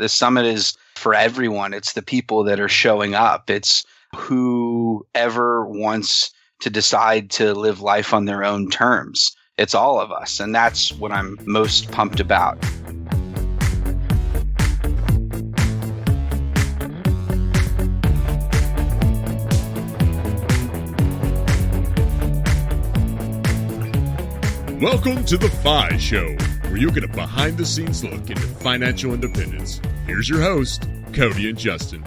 The summit is for everyone. It's the people that are showing up. It's whoever wants to decide to live life on their own terms. It's all of us. And that's what I'm most pumped about. Welcome to the FI Show, where you get a behind-the-scenes look into financial independence. Here's your host, Cody and Justin.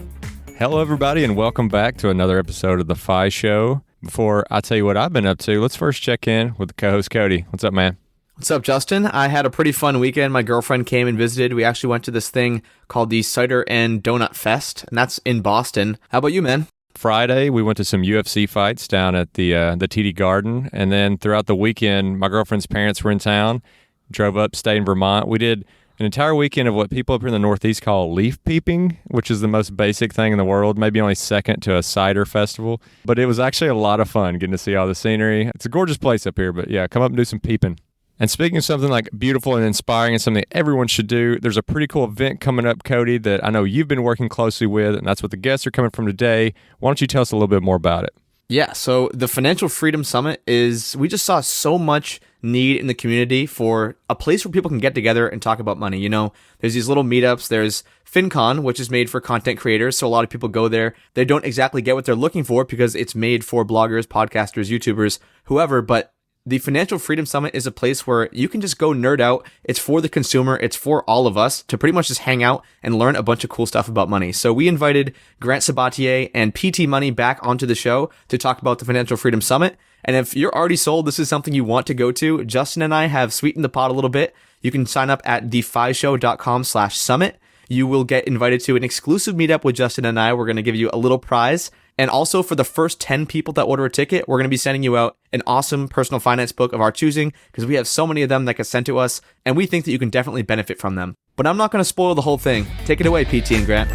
Hello, everybody, and welcome back to another episode of the FI Show. Before I tell you what I've been up to, let's first check in with the co-host, Cody. What's up, man? What's up, Justin? I had a pretty fun weekend. My girlfriend came and visited. We actually went to this thing called the Cider and Donut Fest, and that's in Boston. How about you, man? Friday, we went to some UFC fights down at the TD Garden, and then throughout the weekend, my girlfriend's parents were in town, drove up, stayed in Vermont. We did an entire weekend of what people up here in the Northeast call leaf peeping, which is the most basic thing in the world, maybe only second to a cider festival. But it was actually a lot of fun getting to see all the scenery. It's a gorgeous place up here, but yeah, come up and do some peeping. And speaking of something like beautiful and inspiring and something everyone should do, there's a pretty cool event coming up, Cody, that I know you've been working closely with, and that's what the guests are coming from today. Why don't you tell us a little bit more about it? Yeah, so the Financial Freedom Summit we just saw so much need in the community for a place where people can get together and talk about money. You know, there's these little meetups. There's FinCon, which is made for content creators. So a lot of people go there. They don't exactly get what they're looking for because it's made for bloggers, podcasters, YouTubers, whoever, but the Financial Freedom Summit is a place where you can just go nerd out. It's for the consumer. It's for all of us to pretty much just hang out and learn a bunch of cool stuff about money. So we invited Grant Sabatier and PT Money back onto the show to talk about the Financial Freedom Summit. And if you're already sold, this is something you want to go to, Justin and I have sweetened the pot a little bit. You can sign up at thefishow.com/summit. You will get invited to an exclusive meetup with Justin and I. We're going to give you a little prize. And also for the first 10 people that order a ticket, we're going to be sending you out an awesome personal finance book of our choosing because we have so many of them that get sent to us and we think that you can definitely benefit from them. But I'm not going to spoil the whole thing. Take it away, PT and Grant.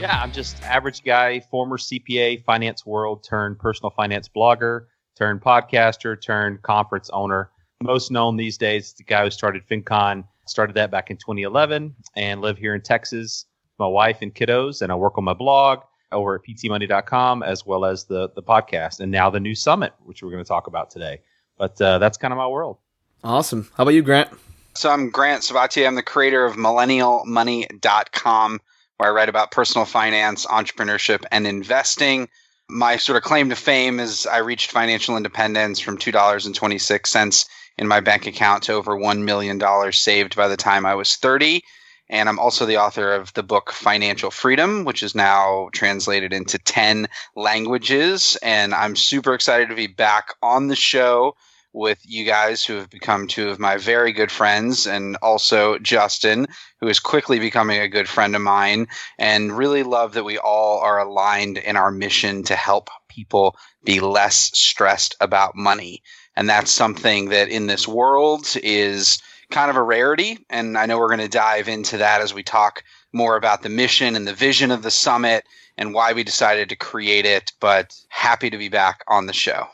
Yeah, I'm just average guy, former CPA, finance world, turned personal finance blogger, turned podcaster, turned conference owner. Most known these days is the guy who started FinCon. Started that back in 2011 and live here in Texas with my wife and kiddos. And I work on my blog over at ptmoney.com as well as the podcast and now the new summit, which we're going to talk about today. But that's kind of my world. Awesome. How about you, Grant? So I'm Grant Sabatier. I'm the creator of millennialmoney.com, where I write about personal finance, entrepreneurship, and investing. My sort of claim to fame is I reached financial independence from $2.26 in my bank account to over $1 million saved by the time I was 30. And I'm also the author of the book Financial Freedom, which is now translated into 10 languages. And I'm super excited to be back on the show with you guys who have become two of my very good friends, and also Justin, who is quickly becoming a good friend of mine, and really love that we all are aligned in our mission to help people be less stressed about money. And that's something that in this world is kind of a rarity. And I know we're going to dive into that as we talk more about the mission and the vision of the summit and why we decided to create it. But happy to be back on the show.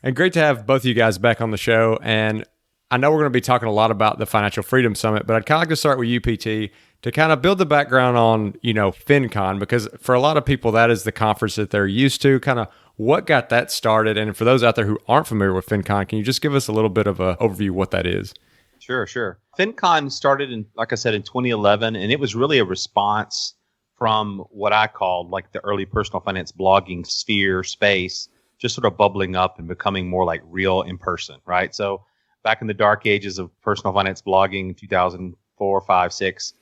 And great to have both of you guys back on the show. And I know we're going to be talking a lot about the Financial Freedom Summit, but I'd kind of like to start with you, PT, to kind of build the background on, FinCon, because for a lot of people, that is the conference that they're used to. Kind of what got that started? And for those out there who aren't familiar with FinCon, can you just give us a little bit of an overview of what that is? Sure. FinCon started in 2011, and it was really a response from what I called like the early personal finance blogging sphere space, just sort of bubbling up and becoming more like real in person, right? So back in the dark ages of personal finance blogging, 2004, 5, 6,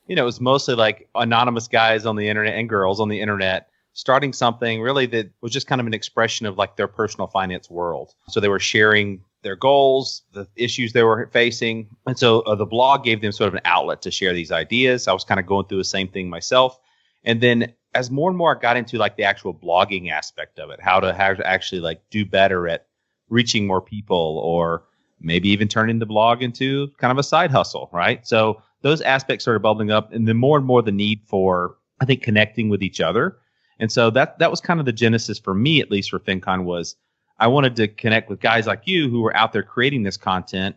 it was mostly like anonymous guys on the internet and girls on the internet starting something really that was just kind of an expression of like their personal finance world. So they were sharing their goals, the issues they were facing. And so the blog gave them sort of an outlet to share these ideas. I was kind of going through the same thing myself. And then as more and more I got into like the actual blogging aspect of it, how to actually like do better at reaching more people, or maybe even turning the blog into kind of a side hustle, right? So those aspects started bubbling up, and then more and more the need for, I think, connecting with each other. And so that was kind of the genesis for me, at least for FinCon, was I wanted to connect with guys like you who were out there creating this content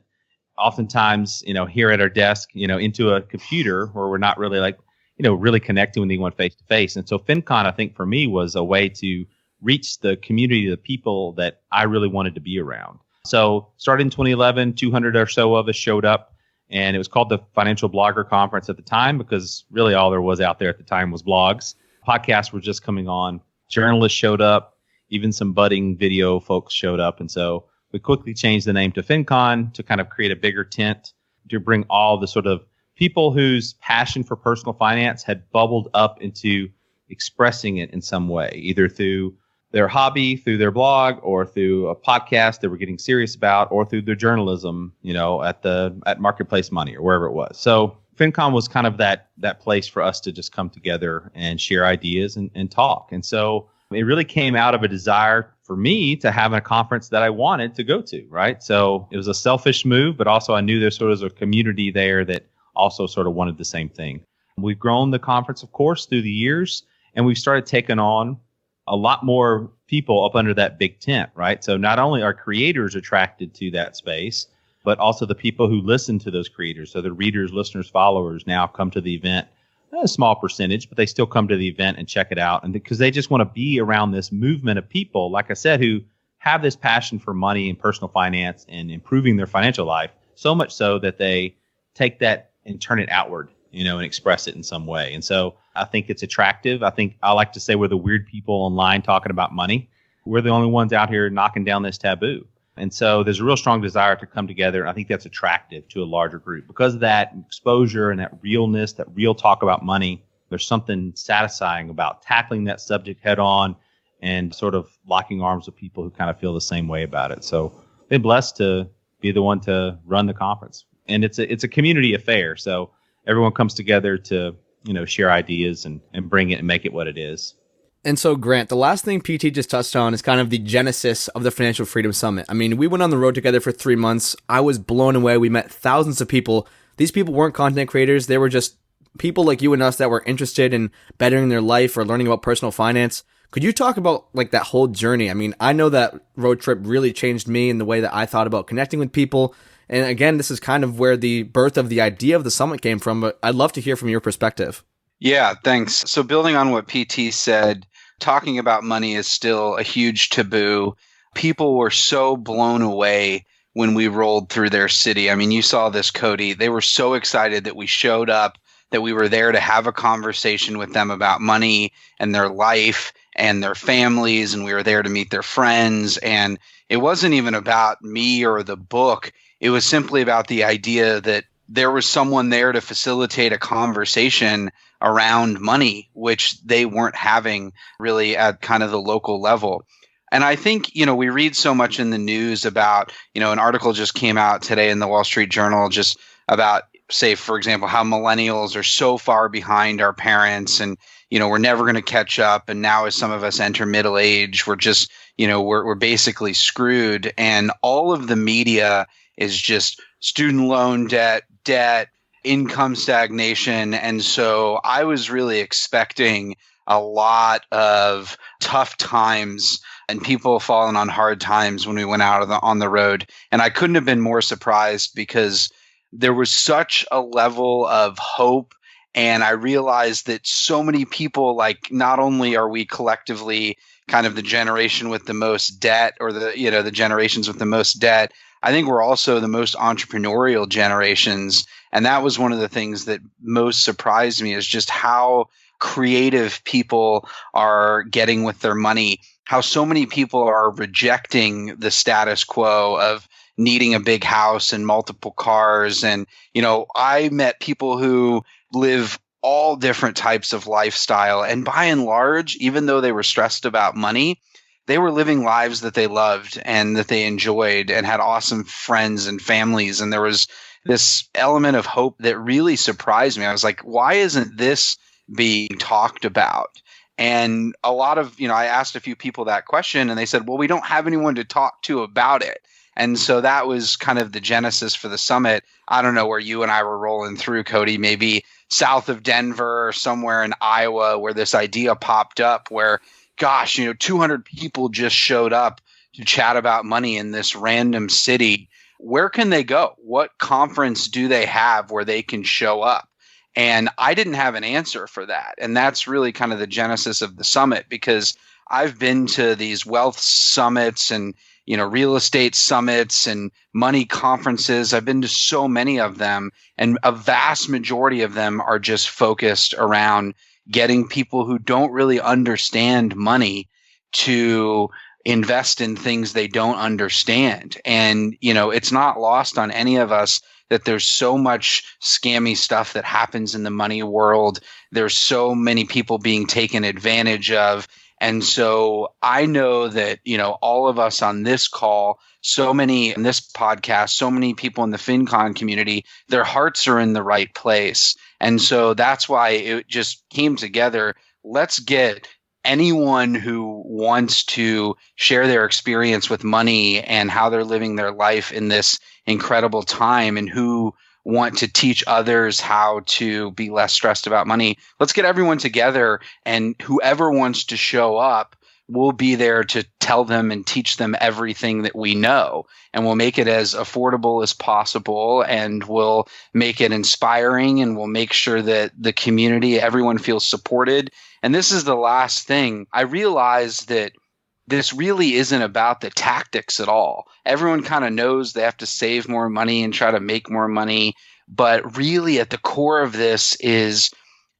oftentimes, here at our desk, into a computer where we're not really really connecting with anyone face to face. And so FinCon, I think for me, was a way to reach the community, the people that I really wanted to be around. So started in 2011, 200 or so of us showed up, and it was called the Financial Blogger Conference at the time because really all there was out there at the time was blogs. Podcasts were just coming on. Journalists showed up. Even some budding video folks showed up. And so we quickly changed the name to FinCon to kind of create a bigger tent to bring all the sort of people whose passion for personal finance had bubbled up into expressing it in some way, either through their hobby, through their blog, or through a podcast they were getting serious about, or through their journalism, at Marketplace Money or wherever it was. So FinCon was kind of that place for us to just come together and share ideas and talk. And so it really came out of a desire for me to have a conference that I wanted to go to, right? So it was a selfish move, but also I knew there sort of was a community there that also sort of wanted the same thing. We've grown the conference, of course, through the years, and we've started taking on a lot more people up under that big tent, right? So not only are creators attracted to that space, but also the people who listen to those creators. So the readers, listeners, followers now come to the event, a small percentage, but they still come to the event and check it out. And because they just want to be around this movement of people, like I said, who have this passion for money and personal finance and improving their financial life, so much so that they take that and turn it outward, and express it in some way. And so I think it's attractive. I think I like to say we're the weird people online talking about money. We're the only ones out here knocking down this taboo. And so there's a real strong desire to come together. And I think that's attractive to a larger group because of that exposure and that realness, that real talk about money. There's something satisfying about tackling that subject head on and sort of locking arms with people who kind of feel the same way about it. So I've been blessed to be the one to run the conference. And it's a community affair. So everyone comes together to, share ideas and bring it and make it what it is. And so, Grant, the last thing PT just touched on is kind of the genesis of the Financial Freedom Summit. I mean, we went on the road together for 3 months. I was blown away. We met thousands of people. These people weren't content creators. They were just people like you and us that were interested in bettering their life or learning about personal finance. Could you talk about like that whole journey? I mean, I know that road trip really changed me in the way that I thought about connecting with people. And again, this is kind of where the birth of the idea of the summit came from, but I'd love to hear from your perspective. Yeah, thanks. So building on what PT said, talking about money is still a huge taboo. People were so blown away when we rolled through their city. I mean, you saw this, Cody. They were so excited that we showed up, that we were there to have a conversation with them about money and their life and their families, and we were there to meet their friends. And it wasn't even about me or the book. It was simply about the idea that there was someone there to facilitate a conversation around money, which they weren't having really at kind of the local level. And I think, we read so much in the news about, an article just came out today in the Wall Street Journal just about, say, for example, how millennials are so far behind our parents and, we're never going to catch up. And now as some of us enter middle age, we're just, we're basically screwed. And all of the media is just student loan debt, income stagnation. And so I was really expecting a lot of tough times and people falling on hard times when we went out on the road. And I couldn't have been more surprised because there was such a level of hope. And I realized that so many people, like, not only are we collectively kind of the generation with the most debt or the generations with the most debt, I think we're also the most entrepreneurial generations. And that was one of the things that most surprised me, is just how creative people are getting with their money, how so many people are rejecting the status quo of needing a big house and multiple cars. And, I met people who live all different types of lifestyle. And by and large, even though they were stressed about money, they were living lives that they loved and that they enjoyed and had awesome friends and families. And there was this element of hope that really surprised me. I was like, why isn't this being talked about? And a lot of, I asked a few people that question and they said, well, we don't have anyone to talk to about it. And so that was kind of the genesis for the summit. I don't know where you and I were rolling through, Cody, maybe south of Denver or somewhere in Iowa, where this idea popped up where, gosh, 200 people just showed up to chat about money in this random city. where can they go? What conference do they have where they can show up? And I didn't have an answer for that. And that's really kind of the genesis of the summit, because I've been to these wealth summits and, real estate summits and money conferences. I've been to so many of them, and a vast majority of them are just focused around getting people who don't really understand money to invest in things they don't understand. And, it's not lost on any of us that there's so much scammy stuff that happens in the money world. There's so many people being taken advantage of. And so I know that, all of us on this call, so many in this podcast, so many people in the FinCon community, their hearts are in the right place. And so that's why it just came together. Let's get anyone who wants to share their experience with money and how they're living their life in this incredible time, and who want to teach others how to be less stressed about money. Let's get everyone together, and whoever wants to show up, we'll be there to tell them and teach them everything that we know. And we'll make it as affordable as possible, and we'll make it inspiring, and we'll make sure that the community, everyone feels supported. And this is the last thing. I realize that this really isn't about the tactics at all. Everyone kind of knows they have to save more money and try to make more money. But really at the core of this is,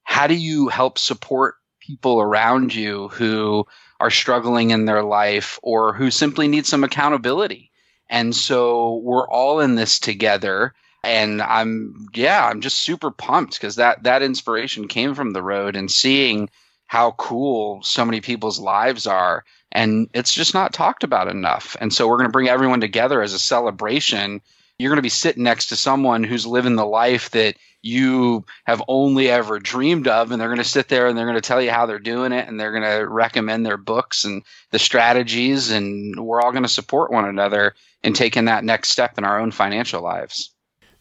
how do you help support people around you who are struggling in their life or who simply need some accountability? And so we're all in this together. And I'm just super pumped, because that inspiration came from the road and seeing how cool so many people's lives are. And it's just not talked about enough. And so we're going to bring everyone together as a celebration. You're going to be sitting next to someone who's living the life that you have only ever dreamed of. And they're going to sit there and they're going to tell you how they're doing it. And they're going to recommend their books and the strategies. And we're all going to support one another in taking that next step in our own financial lives.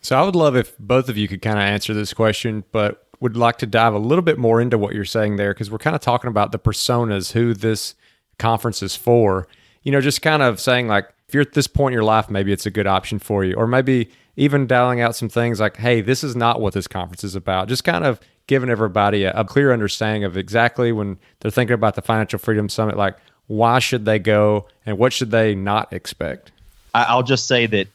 So I would love if both of you could kind of answer this question, but would like to dive a little bit more into what you're saying there, because we're kind of talking about the personas, who this conference is for. Just kind of saying, like, if you're at this point in your life, maybe it's a good option for you. Or maybe even dialing out some things like, hey, this is not what this conference is about. Just kind of giving everybody a clear understanding of exactly, when they're thinking about the Financial Freedom Summit, like, why should they go and what should they not expect? I'll just say that,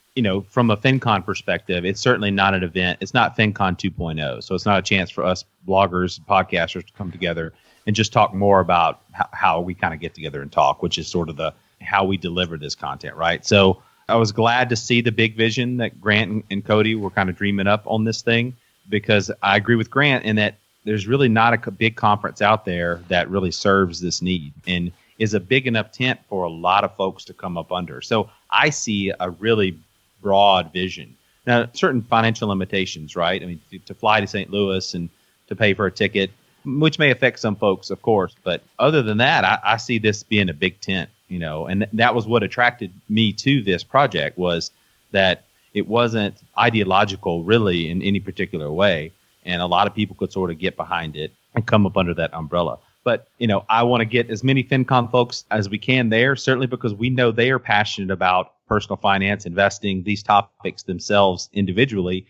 from a FinCon perspective, it's certainly not an event. It's not FinCon 2.0. So it's not a chance for us bloggers and podcasters to come together and just talk more about how we kind of get together and talk, which is sort of how we deliver this content, right? So I was glad to see the big vision that Grant and Cody were kind of dreaming up on this thing, because I agree with Grant in that there's really not a big conference out there that really serves this need and is a big enough tent for a lot of folks to come up under. So I see a really broad vision. Now, certain financial limitations, right? I mean, to fly to St. Louis and to pay for a ticket, which may affect some folks, of course. But other than that, I see this being a big tent, and that was what attracted me to this project, was that it wasn't ideological really in any particular way. And a lot of people could sort of get behind it and come up under that umbrella. But, I want to get as many FinCon folks as we can there, certainly because we know they are passionate about personal finance, investing, these topics themselves individually.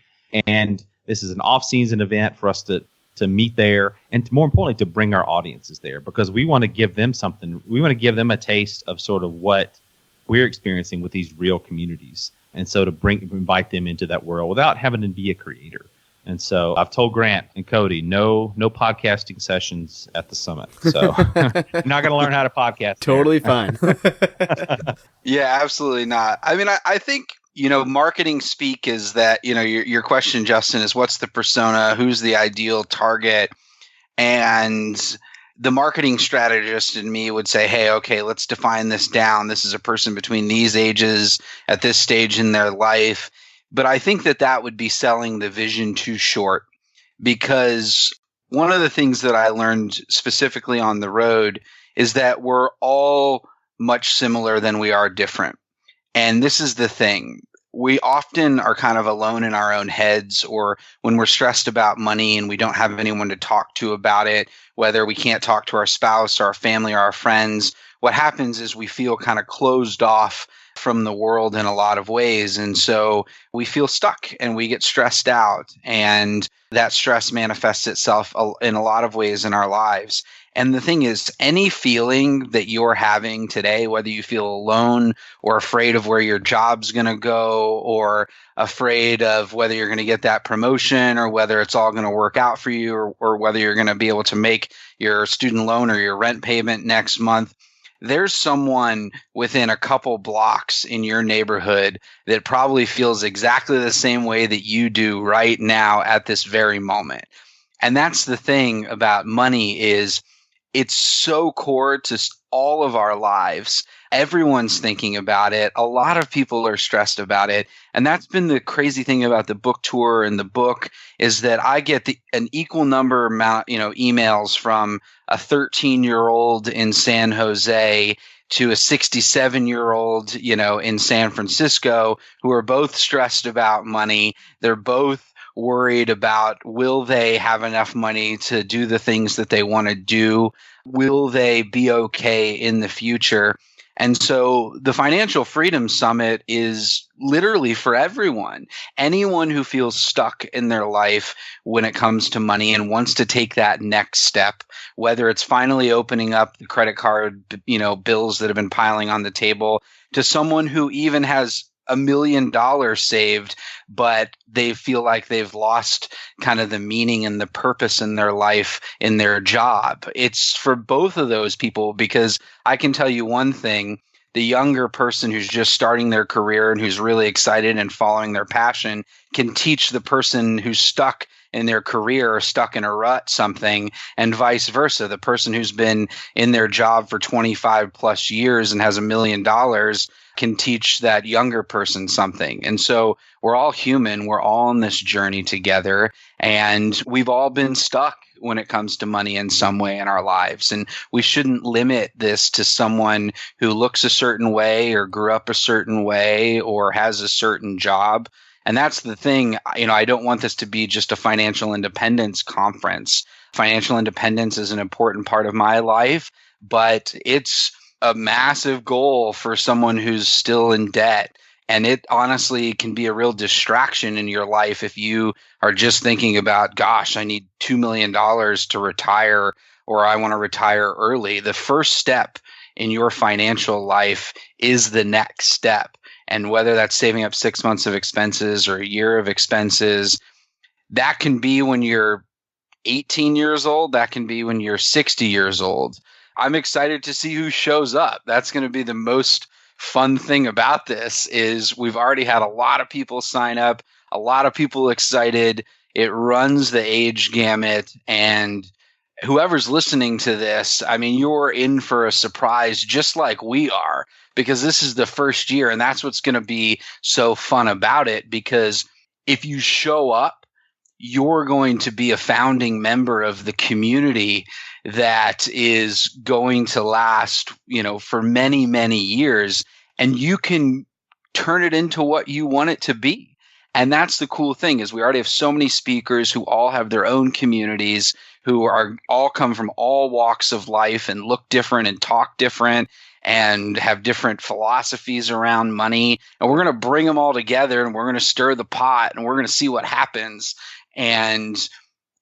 And this is an off-season event for us to meet there, and more importantly, to bring our audiences there, because we want to give them something. We want to give them a taste of sort of what we're experiencing with these real communities. And so to invite them into that world without having to be a creator. And so I've told Grant and Cody, no podcasting sessions at the summit. So you're not going to learn how to podcast. Totally fine. Yeah, absolutely not. I mean, I think, marketing speak is that, your question, Justin, is what's the persona? Who's the ideal target? And the marketing strategist in me would say, hey, okay, let's define this down. This is a person between these ages at this stage in their life. But I think that would be selling the vision too short, because one of the things that I learned specifically on the road is that we're all much similar than we are different. And this is the thing. We often are kind of alone in our own heads, or when we're stressed about money and we don't have anyone to talk to about it, whether we can't talk to our spouse or our family or our friends, what happens is we feel kind of closed off from the world in a lot of ways. And so we feel stuck and we get stressed out. And that stress manifests itself in a lot of ways in our lives. And the thing is, any feeling that you're having today, whether you feel alone or afraid of where your job's going to go, or afraid of whether you're going to get that promotion, or whether it's all going to work out for you, or whether you're going to be able to make your student loan or your rent payment next month, there's someone within a couple blocks in your neighborhood that probably feels exactly the same way that you do right now at this very moment. And that's the thing about money, is it's so core to all of our lives. Everyone's thinking about it. A lot of people are stressed about it. And that's been the crazy thing about the book tour and the book, is that I get an equal number amount, emails from a 13-year-old in San Jose to a 67-year-old, in San Francisco, who are both stressed about money. They're both worried about, will they have enough money to do the things that they want to do? Will they be okay in the future? And so the Financial Freedom Summit is literally for everyone. Anyone who feels stuck in their life when it comes to money and wants to take that next step, whether it's finally opening up the credit card, bills that have been piling on the table, to someone who even has $1 million saved, but they feel like they've lost kind of the meaning and the purpose in their life in their job. It's for both of those people, because I can tell you one thing: the younger person who's just starting their career and who's really excited and following their passion can teach the person who's stuck in their career or stuck in a rut something, and vice versa. The person who's been in their job for 25 plus years and has $1 million can teach that younger person something. And so we're all human. We're all on this journey together, and we've all been stuck when it comes to money in some way in our lives. And we shouldn't limit this to someone who looks a certain way or grew up a certain way or has a certain job. And that's the thing. I don't want this to be just a financial independence conference. Financial independence is an important part of my life, but it's a massive goal for someone who's still in debt. And it honestly can be a real distraction in your life if you are just thinking about, gosh, I need $2 million to retire, or I want to retire early. The first step in your financial life is the next step. And whether that's saving up 6 months of expenses or a year of expenses, that can be when you're 18 years old. That can be when you're 60 years old. I'm excited to see who shows up. That's going to be the most fun thing about this, is we've already had a lot of people sign up, a lot of people excited. It runs the age gamut, and whoever's listening to this, you're in for a surprise just like we are, because this is the first year, and that's what's going to be so fun about it, because if you show up, you're going to be a founding member of the community that is going to last, for many, many years, and you can turn it into what you want it to be. And that's the cool thing, is we already have so many speakers who all have their own communities, who are all come from all walks of life and look different and talk different and have different philosophies around money. And we're going to bring them all together, and we're going to stir the pot, and we're going to see what happens. And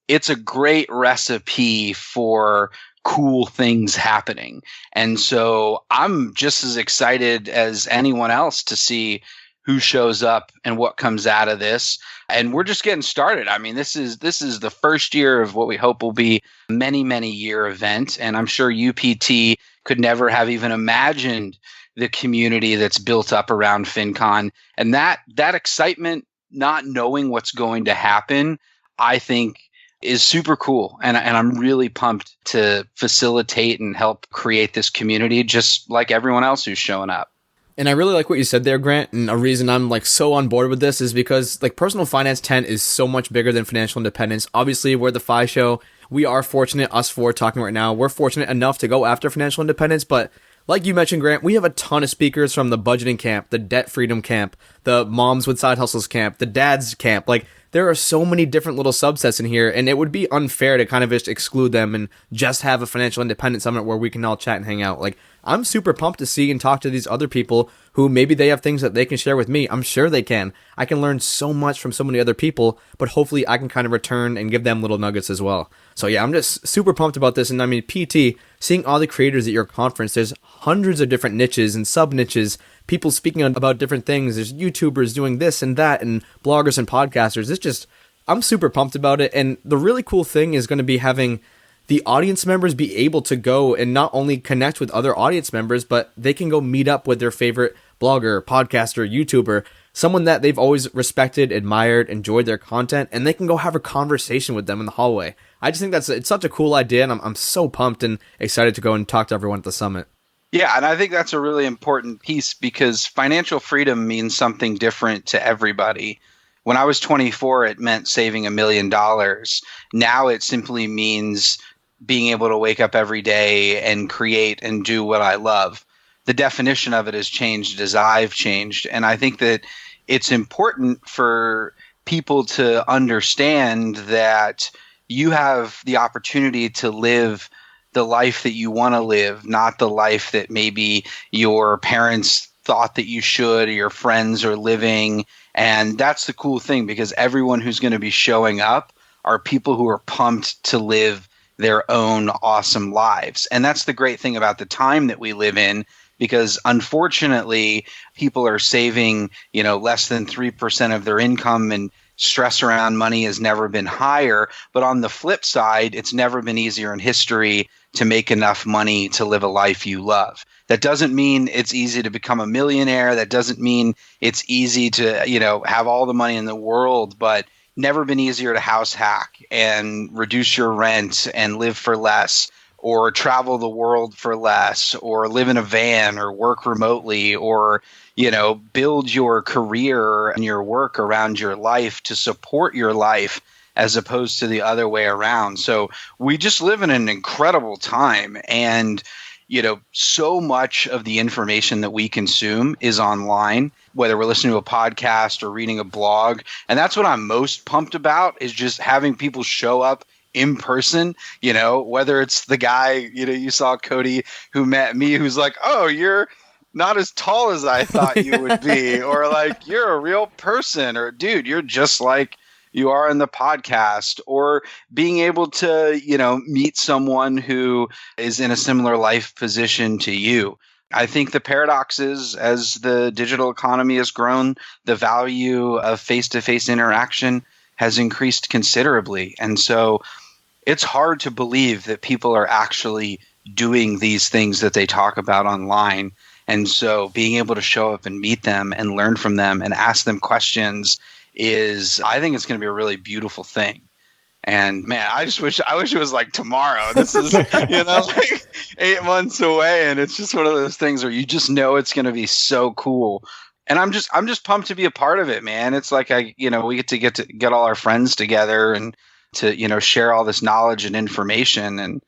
it's a great recipe for cool things happening. And so I'm just as excited as anyone else to see who shows up and what comes out of this. And we're just getting started. This is the first year of what we hope will be a many, many year event. And I'm sure UPT could never have even imagined the community that's built up around FinCon. And that excitement, not knowing what's going to happen, I think is super cool. And I'm really pumped to facilitate and help create this community, just like everyone else who's showing up. And I really like what you said there, Grant. And a reason I'm so on board with this is because personal finance 10 is so much bigger than financial independence. Obviously, we're the FI show. We are fortunate, us four talking right now, we're fortunate enough to go after financial independence. But like you mentioned, Grant, we have a ton of speakers from the budgeting camp, the debt freedom camp, the moms with side hustles camp, the dads camp. There are so many different little subsets in here, and it would be unfair to kind of just exclude them and just have a financial independence summit where we can all chat and hang out. I'm super pumped to see and talk to these other people who maybe they have things that they can share with me. I'm sure they can. I can learn so much from so many other people, but hopefully I can kind of return and give them little nuggets as well. So yeah, I'm just super pumped about this. And I mean, PT, seeing all the creators at your conference, there's hundreds of different niches and sub niches, people speaking about different things. There's YouTubers doing this and that, and bloggers and podcasters. It's just, I'm super pumped about it. And the really cool thing is going to be having the audience members be able to go and not only connect with other audience members, but they can go meet up with their favorite blogger, podcaster, YouTuber, someone that they've always respected, admired, enjoyed their content, and they can go have a conversation with them in the hallway. I just think it's such a cool idea, and I'm so pumped and excited to go and talk to everyone at the summit. Yeah, and I think that's a really important piece because financial freedom means something different to everybody. When I was 24, it meant saving $1 million. Now it simply means being able to wake up every day and create and do what I love. The definition of it has changed as I've changed. And I think that it's important for people to understand that you have the opportunity to live the life that you want to live, not the life that maybe your parents thought that you should or your friends are living. And that's the cool thing, because everyone who's going to be showing up are people who are pumped to live their own awesome lives. And that's the great thing about the time that we live in, because unfortunately people are saving, less than 3% of their income, and stress around money has never been higher. But on the flip side, it's never been easier in history to make enough money to live a life you love. That doesn't mean it's easy to become a millionaire. That doesn't mean it's easy to, have all the money in the world, but never been easier to house hack and reduce your rent and live for less, or travel the world for less, or live in a van, or work remotely, or build your career and your work around your life to support your life, as opposed to the other way around. So we just live in an incredible time, and so much of the information that we consume is online, whether we're listening to a podcast or reading a blog. And that's what I'm most pumped about, is just having people show up in person, whether it's the guy, you saw Cody who met me, who's like, oh, you're not as tall as I thought you would be, or like, you're a real person, or dude, you're just like you are in the podcast, or being able to, meet someone who is in a similar life position to you. I think the paradox is, as the digital economy has grown, the value of face-to-face interaction has increased considerably. And so it's hard to believe that people are actually doing these things that they talk about online. And so being able to show up and meet them and learn from them and ask them questions I think it's going to be a really beautiful thing. And man, I wish it was like tomorrow. This is, like 8 months away. And it's just one of those things where you just know it's going to be so cool. And I'm just pumped to be a part of it, man. It's like we get to get all our friends together and to, share all this knowledge and information. And,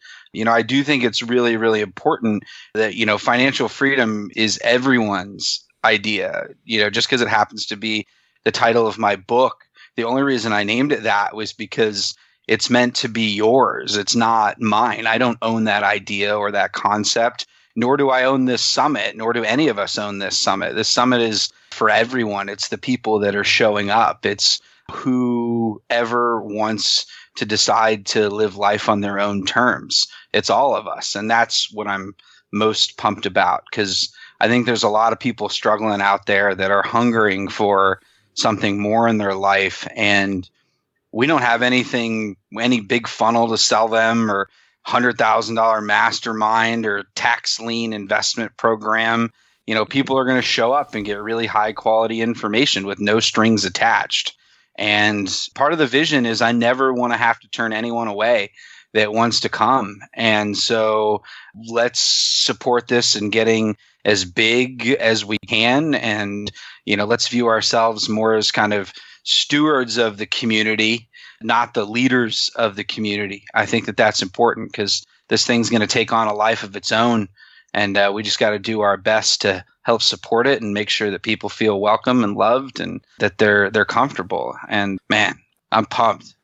I do think it's really, really important that, financial freedom is everyone's idea, just because it happens to be the title of my book. The only reason I named it that was because it's meant to be yours. It's not mine. I don't own that idea or that concept, nor do I own this summit, nor do any of us own this summit. This summit is for everyone. It's the people that are showing up. It's whoever wants to decide to live life on their own terms. It's all of us. And that's what I'm most pumped about, because I think there's a lot of people struggling out there that are hungering for something more in their life, and we don't have any big funnel to sell them, or $100,000 mastermind or tax lien investment program. People are going to show up and get really high quality information with no strings attached. And part of the vision is I never want to have to turn anyone away that wants to come. And so let's support this in getting as big as we can. And, let's view ourselves more as kind of stewards of the community, not the leaders of the community. I think that that's important, because this thing's going to take on a life of its own. And we just got to do our best to help support it and make sure that people feel welcome and loved and that they're comfortable. And man, I'm pumped.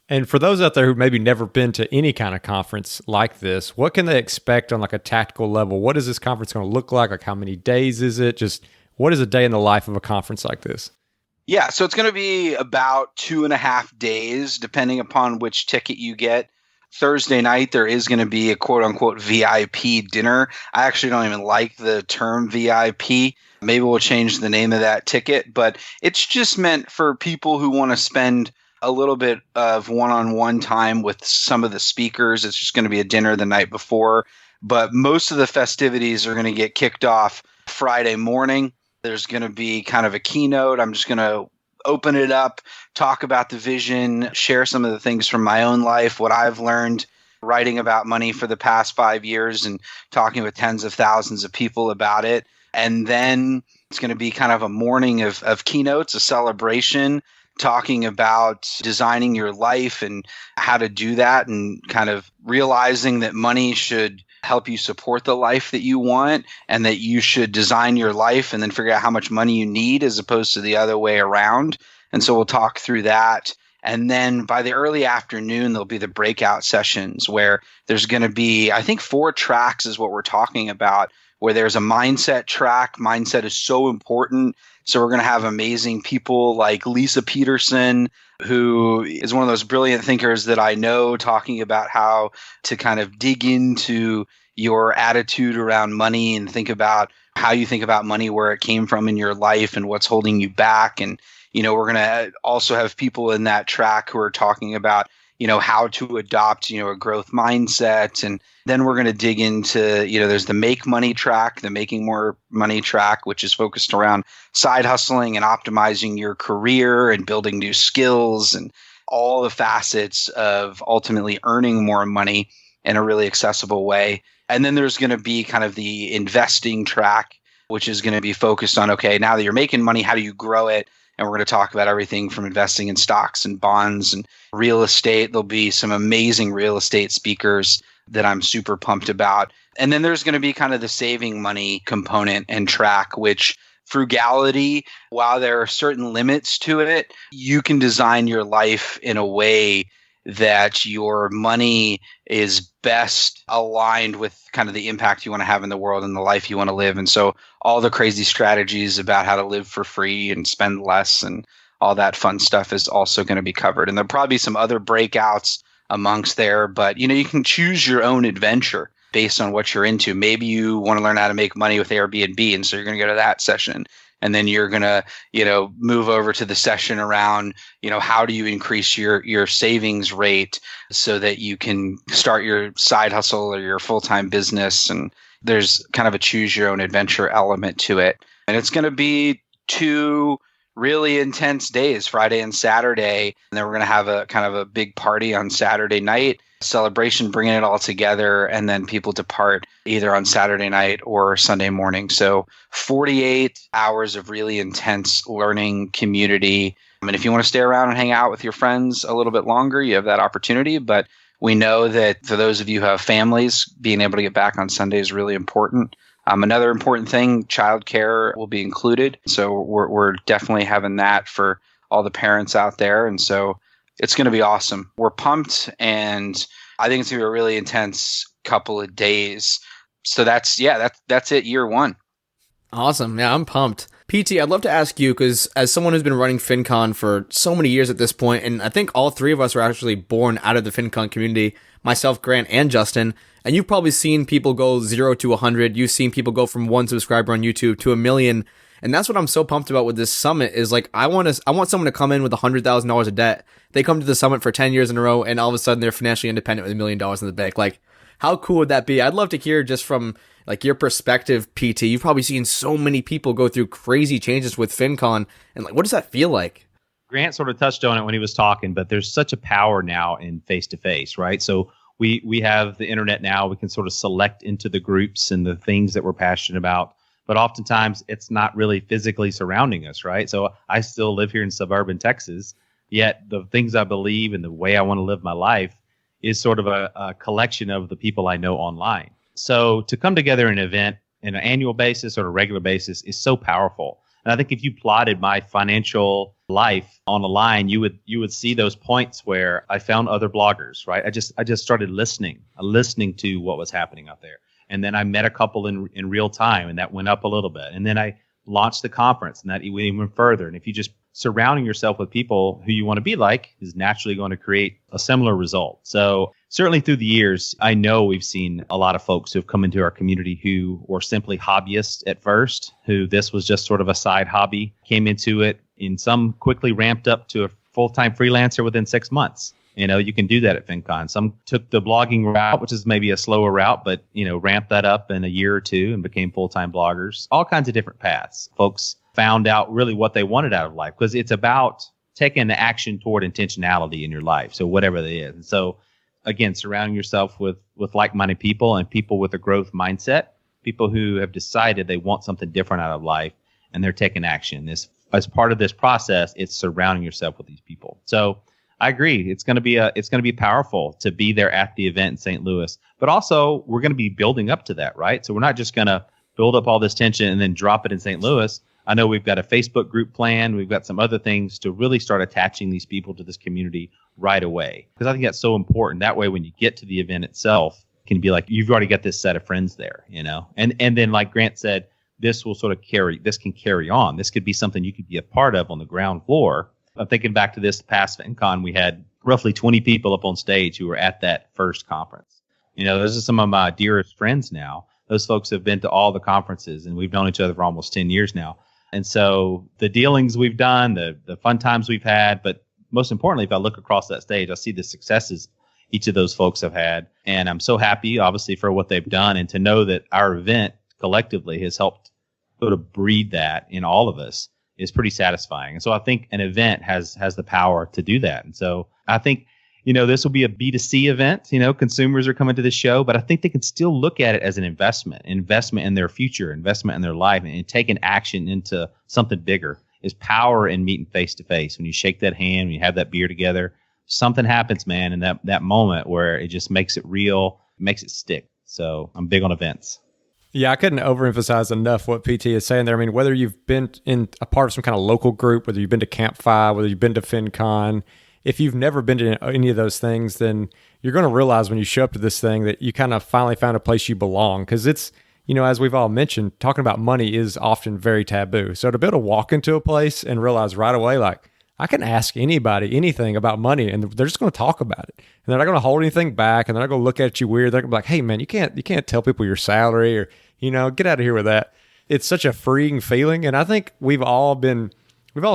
And for those out there who maybe never been to any kind of conference like this, what can they expect on like a tactical level? What is this conference going to look like? Like how many days is it? Just what is a day in the life of a conference like this? Yeah, so it's going to be about 2.5 days, depending upon which ticket you get. Thursday night, there is going to be a quote unquote VIP dinner. I actually don't even like the term VIP. Maybe we'll change the name of that ticket, but it's just meant for people who want to spend a little bit of one-on-one time with some of the speakers. It's just going to be a dinner the night before, but most of the festivities are going to get kicked off Friday morning. There's going to be kind of a keynote. I'm just going to open it up, talk about the vision, share some of the things from my own life, what I've learned writing about money for the past 5 years and talking with tens of thousands of people about it. And then it's going to be kind of a morning of keynotes, a celebration, talking about designing your life and how to do that and kind of realizing that money should help you support the life that you want and that you should design your life and then figure out how much money you need as opposed to the other way around. And so we'll talk through that. And then by the early afternoon, there'll be the breakout sessions where there's going to be, I think 4 tracks is what we're talking about, where there's a mindset track. Mindset is so important. So we're going to have amazing people like Lisa Peterson, who is one of those brilliant thinkers that I know, talking about how to kind of dig into your attitude around money and think about how you think about money, where it came from in your life and what's holding you back. And, we're going to also have people in that track who are talking about, how to adopt, a growth mindset. And then we're going to dig into, there's the make money track, the making more money track, which is focused around side hustling and optimizing your career and building new skills and all the facets of ultimately earning more money in a really accessible way. And then there's going to be kind of the investing track, which is going to be focused on, okay, now that you're making money, how do you grow it? And we're going to talk about everything from investing in stocks and bonds and real estate. There'll be some amazing real estate speakers that I'm super pumped about. And then there's going to be kind of the saving money component and track, which frugality, while there are certain limits to it, you can design your life in a way that your money is best aligned with kind of the impact you want to have in the world and the life you want to live. And so all the crazy strategies about how to live for free and spend less and all that fun stuff is also going to be covered. And there'll probably be some other breakouts amongst there, but you can choose your own adventure based on what you're into. Maybe you want to learn how to make money with Airbnb, and so you're going to go to that session. And then you're going to, move over to the session around, how do you increase your savings rate so that you can start your side hustle or your full-time business. And there's kind of a choose your own adventure element to it. And it's going to be 2 really intense days, Friday and Saturday. And then we're going to have a kind of a big party on Saturday night, celebration, bringing it all together, and then people depart either on Saturday night or Sunday morning. So 48 hours of really intense learning community. And if you want to stay around and hang out with your friends a little bit longer, you have that opportunity. But we know that for those of you who have families, being able to get back on Sunday is really important. Another important thing, childcare will be included. So we're definitely having that for all the parents out there. And so it's going to be awesome. We're pumped, and I think it's going to be a really intense couple of days. So that's it, year 1. Awesome. Yeah, I'm pumped. PT, I'd love to ask you, because as someone who's been running FinCon for so many years at this point, and I think all 3 of us were actually born out of the FinCon community, myself, Grant, and Justin, and you've probably seen people go 0 to 100. You've seen people go from 1 subscriber on YouTube to 1 million. And that's what I'm so pumped about with this summit is like, I want someone to come in with $100,000 of debt. They come to the summit for 10 years in a row, and all of a sudden they're financially independent with $1 million in the bank. Like, how cool would that be? I'd love to hear just from like your perspective, PT. You've probably seen so many people go through crazy changes with FinCon, and like, what does that feel like? Grant sort of touched on it when he was talking, but there's such a power now in face-to-face, right? So we have the internet now. We can sort of select into the groups and the things that we're passionate about. But oftentimes it's not really physically surrounding us, right? So I still live here in suburban Texas, yet the things I believe and the way I want to live my life is sort of a collection of the people I know online. So to come together in an event in an annual basis or a regular basis is so powerful. And I think if you plotted my financial life on a line, you would see those points where I found other bloggers, right? I just started listening to what was happening out there. And then I met a couple in real time, and that went up a little bit. And then I launched the conference, and that went even further. And if you just surrounding yourself with people who you want to be like is naturally going to create a similar result. So certainly through the years, I know we've seen a lot of folks who have come into our community who were simply hobbyists at first, who this was just sort of a side hobby, came into it, and some quickly ramped up to a full-time freelancer within 6 months. You can do that at FinCon. Some took the blogging route, which is maybe a slower route, but, ramped that up in a year or two and became full-time bloggers. All kinds of different paths. Folks found out really what they wanted out of life, because it's about taking the action toward intentionality in your life. So whatever that is. And so again, surrounding yourself with like-minded people and people with a growth mindset, people who have decided they want something different out of life and they're taking action. As part of this process, it's surrounding yourself with these people. So I agree. It's going to be powerful to be there at the event in St. Louis, but also we're going to be building up to that, right? So we're not just going to build up all this tension and then drop it in St. Louis. I know we've got a Facebook group plan. We've got some other things to really start attaching these people to this community right away, because I think that's so important. That way, when you get to the event itself, it can be like you've already got this set of friends there, and then like Grant said, this can carry on. This could be something you could be a part of on the ground floor. I'm thinking back to this past FinCon, we had roughly 20 people up on stage who were at that first conference. Those are some of my dearest friends now. Those folks have been to all the conferences, and we've known each other for almost 10 years now. And so the dealings we've done, the fun times we've had, but most importantly, if I look across that stage, I see the successes each of those folks have had. And I'm so happy, obviously, for what they've done, and to know that our event collectively has helped sort of breed that in all of us is pretty satisfying. And so I think an event has the power to do that. And so I think, this will be a B2C event. Consumers are coming to the show, but I think they can still look at it as an investment in their future, investment in their life, and taking action into something bigger. Is power in meeting face to face. When you shake that hand, when you have that beer together, something happens, man, in that moment where it just makes it real, makes it stick. So I'm big on events. Yeah, I couldn't overemphasize enough what PT is saying there. I mean, whether you've been in a part of some kind of local group, whether you've been to Camp Fi, whether you've been to FinCon, if you've never been to any of those things, then you're going to realize when you show up to this thing that you kind of finally found a place you belong. Because it's, as we've all mentioned, talking about money is often very taboo. So to be able to walk into a place and realize right away, like, I can ask anybody anything about money, and they're just going to talk about it. And they're not going to hold anything back, and they're not going to look at you weird. They're going to be like, hey, man, you can't tell people your salary, or, get out of here with that. It's such a freeing feeling. And I think we've all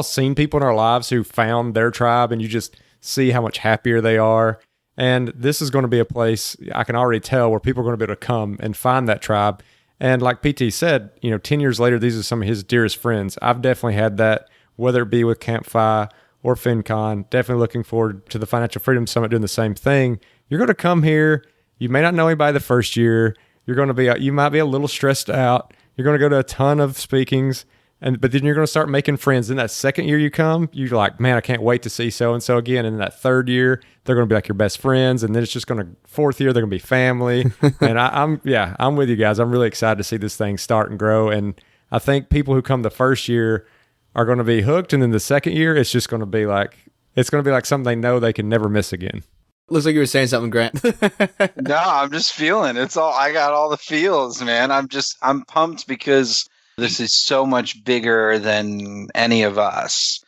seen people in our lives who found their tribe, and you just see how much happier they are. And this is going to be a place I can already tell where people are going to be able to come and find that tribe. And like PT said, 10 years later, these are some of his dearest friends. I've definitely had that, whether it be with Camp Fi or FinCon. Definitely looking forward to the Financial Freedom Summit doing the same thing. You're going to come here. You may not know anybody the first year. You might be a little stressed out. You're going to go to a ton of speakings, but then you're going to start making friends. In that second year you come, you're like, man, I can't wait to see so-and-so again. And in that third year, they're going to be like your best friends. And then it's just fourth year, they're going to be family. And I'm with you guys. I'm really excited to see this thing start and grow. And I think people who come the first year are going to be hooked. And then the second year, it's just going to be like something they know they can never miss again. Looks like you were saying something, Grant. No, I'm just feeling it. I got all the feels, man. I'm pumped because this is so much bigger than any of us.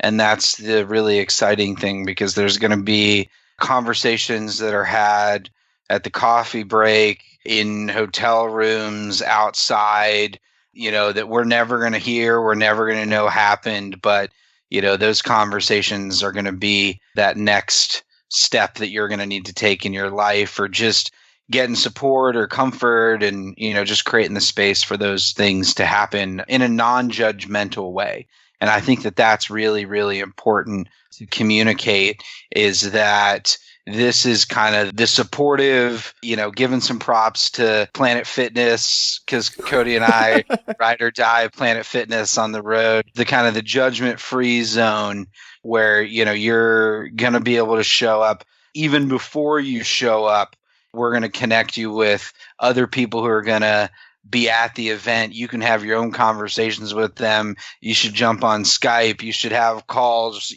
And that's the really exciting thing, because there's going to be conversations that are had at the coffee break, in hotel rooms, outside, that we're never going to hear, we're never going to know happened. But, those conversations are going to be that next step that you're going to need to take in your life, or just getting support or comfort, and, just creating the space for those things to happen in a non-judgmental way. And I think that that's really, really important to communicate, is that this is kind of the supportive, giving some props to Planet Fitness, because Cody and I ride or die Planet Fitness on the road, the kind of the judgment-free zone where, you're going to be able to show up. Even before you show up, we're going to connect you with other people who are going to be at the event. You can have your own conversations with them. You should jump on Skype. You should have calls,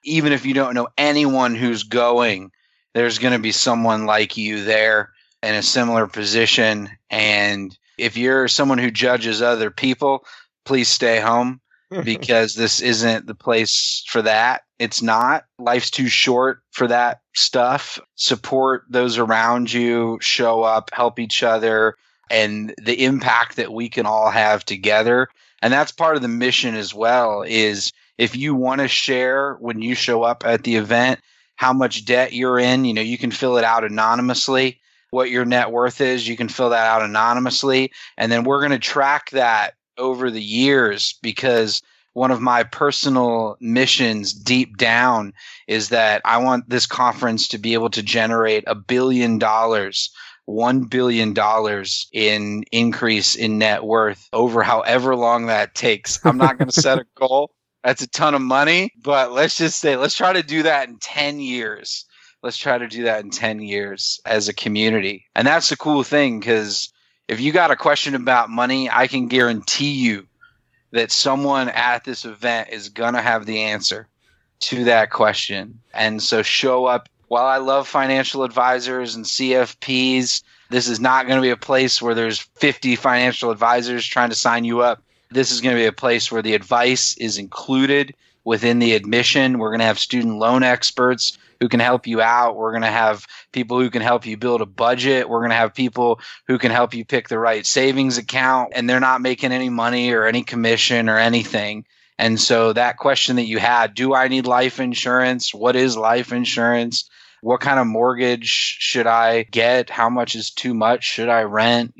even if you don't know anyone who's going, there's going to be someone like you there in a similar position. And if you're someone who judges other people, please stay home because this isn't the place for that. It's not. Life's too short for that stuff. Support those around you, show up, help each other, and the impact that we can all have together. And that's part of the mission as well, is if you want to share when you show up at the event, how much debt you're in, you can fill it out anonymously. What your net worth is, you can fill that out anonymously. And then we're going to track that over the years, because one of my personal missions deep down is that I want this conference to be able to generate $1 billion, $1 billion in increase in net worth over however long that takes. I'm not going to set a goal. That's a ton of money, but let's try to do that in 10 years. Let's try to do that in 10 years as a community. And that's the cool thing, because if you got a question about money, I can guarantee you that someone at this event is going to have the answer to that question. And so show up. While I love financial advisors and CFPs, this is not going to be a place where there's 50 financial advisors trying to sign you up. This is going to be a place where the advice is included within the admission. We're going to have student loan experts who can help you out. We're going to have people who can help you build a budget. We're going to have people who can help you pick the right savings account, and they're not making any money or any commission or anything. And so that question that you had, do I need life insurance? What is life insurance? What kind of mortgage should I get? How much is too much? Should I rent?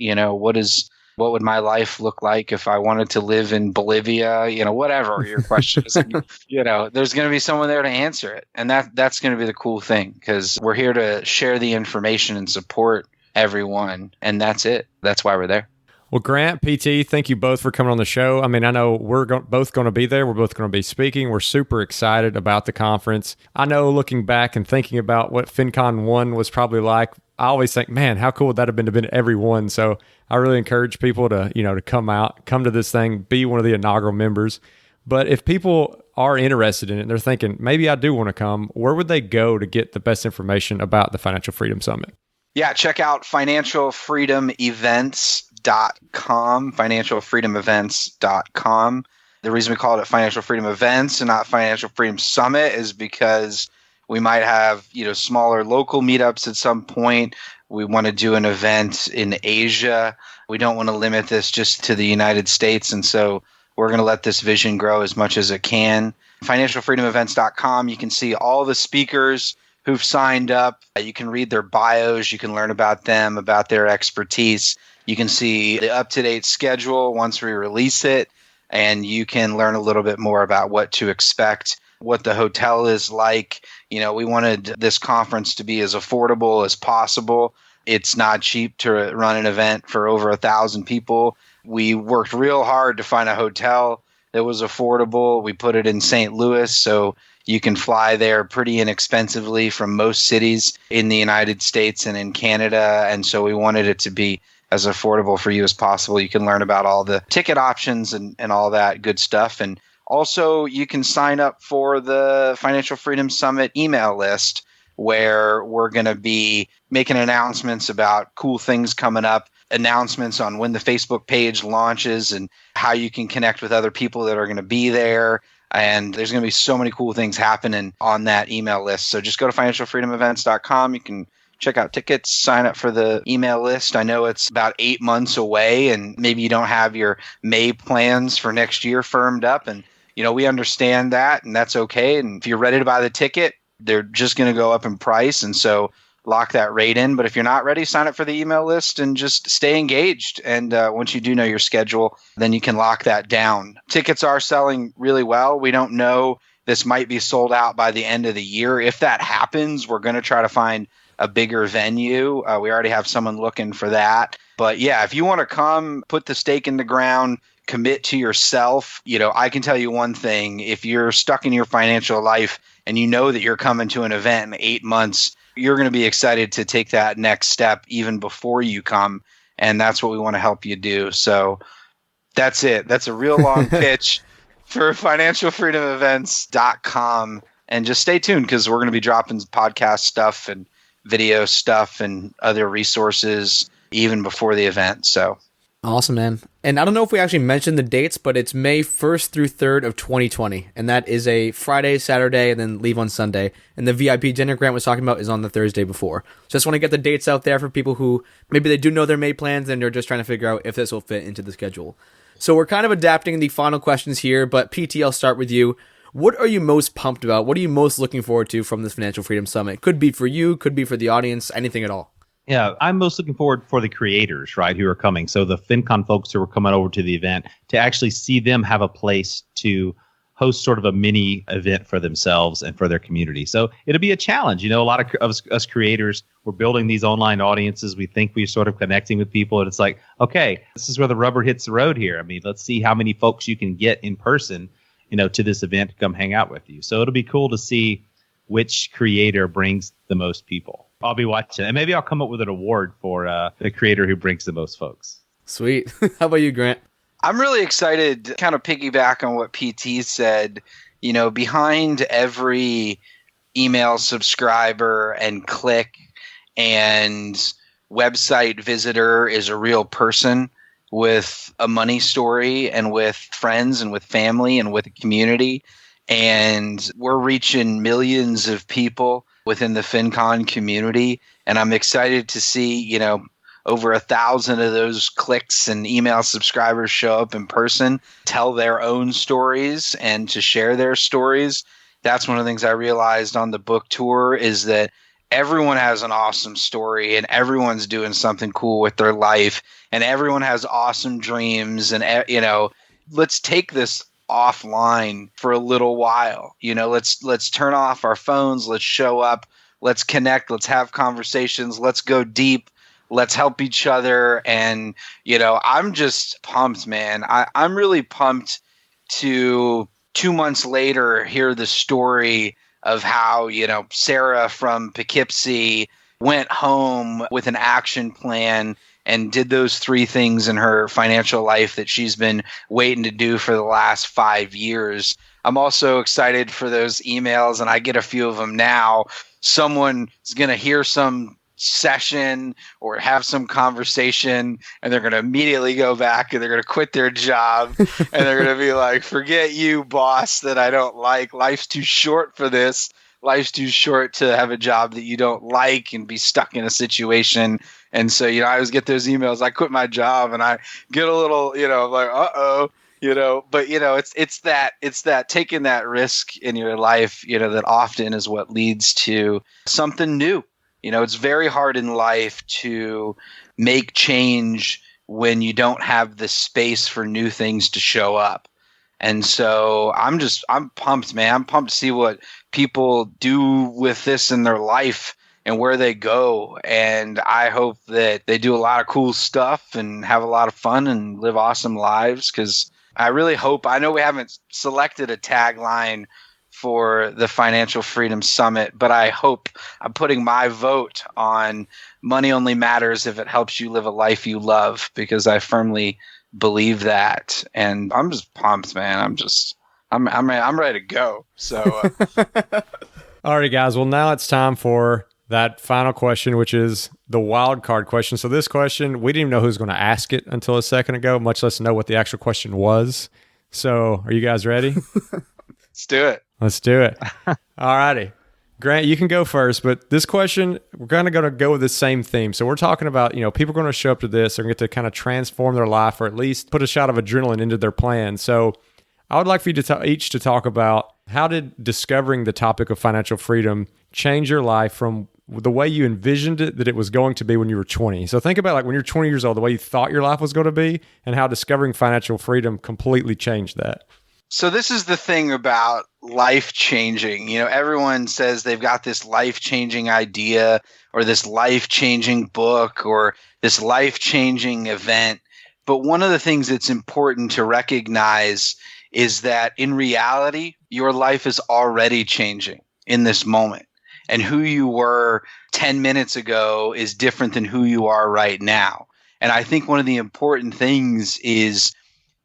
What would my life look like if I wanted to live in Bolivia? Whatever your question is, there's going to be someone there to answer it. And that's going to be the cool thing, because we're here to share the information and support everyone. And that's it. That's why we're there. Well, Grant, PT, thank you both for coming on the show. I mean, I know we're both going to be there. We're both going to be speaking. We're super excited about the conference. I know, looking back and thinking about what FinCon 1 was probably like, I always think, man, how cool would that have been to have been every one? So I really encourage people to, to come to this thing, be one of the inaugural members. But if people are interested in it, they're thinking, maybe I do want to come, where would they go to get the best information about the Financial Freedom Summit? Yeah, check out financialfreedomevents.com, financialfreedomevents.com. The reason we call it Financial Freedom Events and not Financial Freedom Summit is because we might have, smaller local meetups at some point. We want to do an event in Asia. We don't want to limit this just to the United States. And so we're going to let this vision grow as much as it can. Financialfreedomevents.com. You can see all the speakers who've signed up. You can read their bios. You can learn about them, about their expertise. You can see the up-to-date schedule once we release it. And you can learn a little bit more about what to expect, what the hotel is like. We wanted this conference to be as affordable as possible. It's not cheap to run an event for over 1,000 people. We worked real hard to find a hotel that was affordable. We put it in St. Louis, so you can fly there pretty inexpensively from most cities in the United States and in Canada. And so we wanted it to be as affordable for you as possible. You can learn about all the ticket options and all that good stuff. And also, you can sign up for the Financial Freedom Summit email list, where we're going to be making announcements about cool things coming up, announcements on when the Facebook page launches and how you can connect with other people that are going to be there. And there's going to be so many cool things happening on that email list. So just go to financialfreedomevents.com. You can check out tickets, sign up for the email list. I know it's about 8 months away, and maybe you don't have your May plans for next year firmed up. And we understand that, and that's okay. And if you're ready to buy the ticket, they're just going to go up in price. And so lock that rate in. But if you're not ready, sign up for the email list and just stay engaged. And once you do know your schedule, then you can lock that down. Tickets are selling really well. We don't know. This might be sold out by the end of the year. If that happens, we're going to try to find a bigger venue. We already have someone looking for that. But yeah, if you want to come, put the stake in the ground, commit to yourself. I can tell you one thing. If you're stuck in your financial life and you know that you're coming to an event in 8 months, you're going to be excited to take that next step even before you come. And that's what we want to help you do. So that's it. That's a real long pitch for financialfreedomevents.com. And just stay tuned because we're going to be dropping podcast stuff and video stuff and other resources even before the event. So awesome, man. And I don't know if we actually mentioned the dates, but it's May 1st through 3rd of 2020. And that is a Friday, Saturday, and then leave on Sunday. And the VIP dinner Grant was talking about is on the Thursday before. So just want to get the dates out there for people who maybe they do know their May plans and they're just trying to figure out if this will fit into the schedule. So we're kind of adapting the final questions here, but PT, I'll start with you. What are you most pumped about? What are you most looking forward to from this Financial Freedom Summit? Could be for you, could be for the audience, anything at all. Yeah, I'm most looking forward for the creators, right, who are coming. So the FinCon folks who are coming over to the event, to actually see them have a place to host sort of a mini event for themselves and for their community. So it'll be a challenge. You know, a lot of us creators, we're building these online audiences. We think we're sort of connecting with people. And it's like, okay, this is where the rubber hits the road here. I mean, let's see how many folks you can get in person, to this event to come hang out with you. So it'll be cool to see which creator brings the most people. I'll be watching, and maybe I'll come up with an award for the creator who brings the most folks. Sweet. How about you, Grant? I'm really excited to kind of piggyback on what PT said. Behind every email subscriber and click and website visitor is a real person with a money story and with friends and with family and with a community. And we're reaching millions of people within the FinCon community. And I'm excited to see, over 1,000 of those clicks and email subscribers show up in person, tell their own stories and to share their stories. That's one of the things I realized on the book tour is that everyone has an awesome story and everyone's doing something cool with their life and everyone has awesome dreams. And, let's take this offline for a little while. Let's turn off our phones. Let's show up. Let's connect. Let's have conversations. Let's go deep. Let's help each other. And, I'm just pumped, man. I'm really pumped to 2 months later hear the story of how, Sarah from Poughkeepsie went home with an action plan and did those 3 things in her financial life that she's been waiting to do for the last 5 years. I'm also excited for those emails, and I get a few of them now. Someone is going to hear some session or have some conversation, and they're going to immediately go back and they're going to quit their job and they're going to be like, forget you, boss, that I don't like. Life's too short for this. Life's too short to have a job that you don't like and be stuck in a situation. And so, I always get those emails. I quit my job and I get a little, like, uh-oh, but it's that taking that risk in your life, that often is what leads to something new. It's very hard in life to make change when you don't have the space for new things to show up. And so I'm pumped, man. I'm pumped to see what people do with this in their life and where they go. And I hope that they do a lot of cool stuff and have a lot of fun and live awesome lives. Because I really hope, I know we haven't selected a tagline for the Financial Freedom Summit, but I hope I'm putting my vote on money only matters if it helps you live a life you love, because I firmly believe that. And I'm just pumped, man. I'm ready to go. So all right, guys. Well, now it's time for that final question, which is the wild card question. So this question, we didn't even know who was going to ask it until a second ago, much less know what the actual question was. So are you guys ready? Let's do it. Let's do it. All righty. Grant, you can go first, but this question, we're going to go with the same theme. So we're talking about, people are going to show up to this. They're going to get to kind of transform their life or at least put a shot of adrenaline into their plan. So I would like for you to each to talk about how did discovering the topic of financial freedom change your life from the way you envisioned it that it was going to be when you were 20. So think about like when you're 20 years old, the way you thought your life was going to be and how discovering financial freedom completely changed that. So this is the thing about life-changing. Everyone says they've got this life-changing idea or this life-changing book or this life-changing event. But one of the things that's important to recognize is that in reality, your life is already changing in this moment. And who you were 10 minutes ago is different than who you are right now. And I think one of the important things is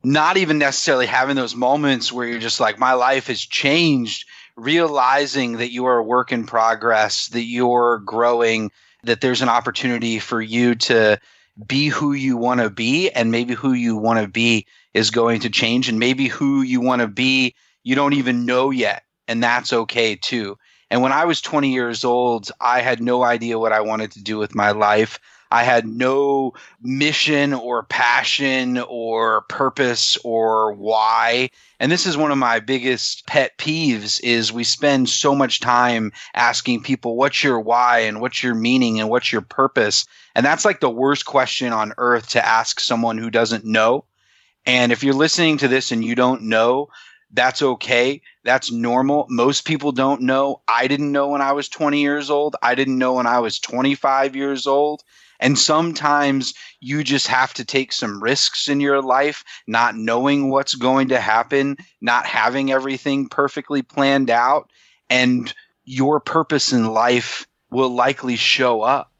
not even necessarily having those moments where you're just like, my life has changed, realizing that you are a work in progress, that you're growing, that there's an opportunity for you to be who you want to be. And maybe who you want to be is going to change. And maybe who you want to be, you don't even know yet. And that's okay too. And when I was 20 years old, I had no idea what I wanted to do with my life. I had no mission or passion or purpose or why. And this is one of my biggest pet peeves is we spend so much time asking people, what's your why and what's your meaning and what's your purpose? And that's like the worst question on earth to ask someone who doesn't know. And if you're listening to this and you don't know, that's okay. That's normal. Most people don't know. I didn't know when I was 20 years old. I didn't know when I was 25 years old. And sometimes you just have to take some risks in your life, not knowing what's going to happen, not having everything perfectly planned out, and your purpose in life will likely show up.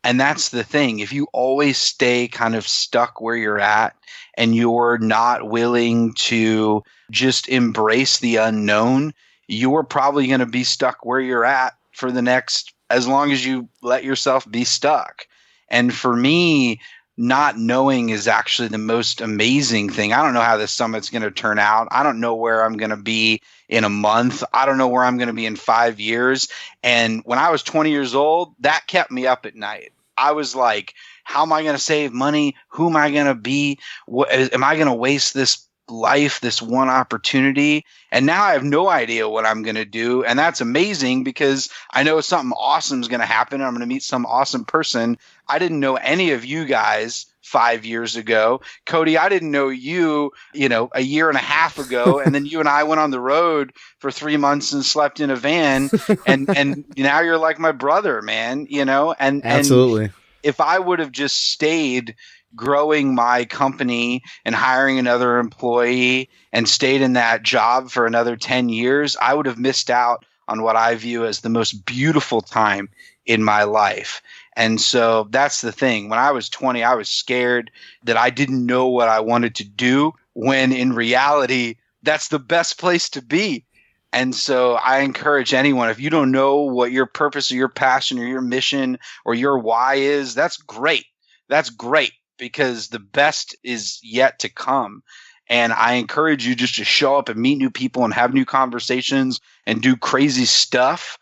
And that's the thing. If you always stay kind of stuck where you're at and you're not willing to just embrace the unknown, you're probably going to be stuck where you're at for the next, as long as you let yourself be stuck. And for me, not knowing is actually the most amazing thing. I don't know how this summit's going to turn out. I don't know where I'm going to be in a month. I don't know where I'm going to be in 5 years. And when I was 20 years old, that kept me up at night. I was like, how am I going to save money? Who am I going to be? Am I going to waste this life, this one opportunity? And now I have no idea what I'm going to do. And that's amazing because I know something awesome is going to happen. I'm going to meet some awesome person. I didn't know any of you guys 5 years ago. Cody, I didn't know you, a year and a half ago. And then you and I went on the road for 3 months and slept in a van. And now you're like my brother, man, and Absolutely. And if I would have just stayed growing my company and hiring another employee and stayed in that job for another 10 years, I would have missed out on what I view as the most beautiful time in my life. And so that's the thing. When I was 20, I was scared that I didn't know what I wanted to do, when in reality, that's the best place to be. And so I encourage anyone, if you don't know what your purpose or your passion or your mission or your why is, that's great. That's great, because the best is yet to come. And I encourage you just to show up and meet new people and have new conversations and do crazy stuff,